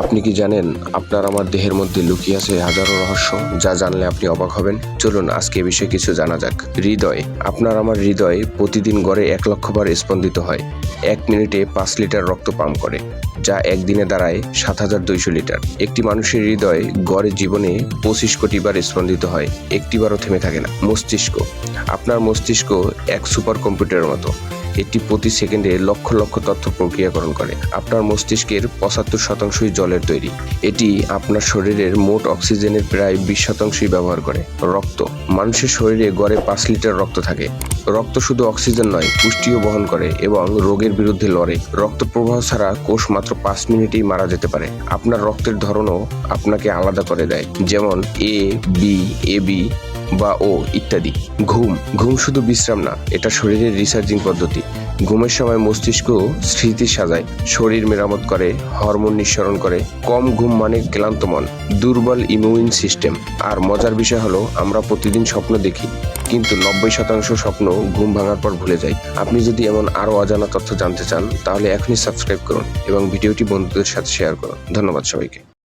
আপনি কি জানেন আপনার আমার দেহের মধ্যে লুকিয়ে আছে হাজারো রহস্য, যা জানলে আপনি অবাক হবেন। চলুন আজকে এ বিষয়ে কিছু জানা যাক। হৃদয়। আপনার আমার হৃদয় প্রতিদিন গড়ে 1 লক্ষ বার স্পন্দিত হয়। 1 মিনিটে 5 লিটার রক্ত পাম্প করে, যা একদিনে দাঁড়ায় 7200 লিটার। একটি মানুষের হৃদয় গড়ে জীবনে 25 কোটি বার স্পন্দিত হয়, একটিবারও থেমে থাকে না। মস্তিষ্ক। আপনার মস্তিষ্ক এক সুপার কম্পিউটারের মতো। এটি প্রতি সেকেন্ডে লক্ষ লক্ষ তথ্য প্রক্রিয়াকরণ করে। আপনার মস্তিষ্কের 75% জলের তৈরি। এটি আপনার শরীরের মোট অক্সিজেনের প্রায় 20% ব্যবহার করে। রক্ত। মানুষের শরীরে গড়ে 5 লিটার রক্ত থাকে। রক্ত শুধু অক্সিজেন নয়, পুষ্টিও বহন করে এবং রোগের বিরুদ্ধে লড়ে। রক্ত প্রবাহ ছাড়া কোষ মাত্র 5 মিনিটেই মারা যেতে পারে। আপনার রক্তের ধরনও আপনাকে আলাদা করে দেয়, যেমন এ বি, এবি বা ও ইত্যাদি। ঘুম শুধু বিশ্রাম না, এটা শরীরের রিচার্জিং পদ্ধতি। ঘুমের সময় মস্তিষ্ক স্মৃতি সাজায়, শরীর মেরামত করে, হরমোন নিঃসরণ করে। কম ঘুম মানে ক্লান্ত মন, দুর্বল ইমিউন সিস্টেম। আর মজার বিষয় হলো, আমরা প্রতিদিন স্বপ্ন দেখি, কিন্তু 90% স্বপ্ন ঘুম ভাঙার পর ভুলে যাই। আপনি যদি এমন আরো অজানা তথ্য জানতে চান, তাহলে এখনই সাবস্ক্রাইব করুন এবং ভিডিওটি বন্ধুদের সাথে শেয়ার করুন। ধন্যবাদ সবাইকে।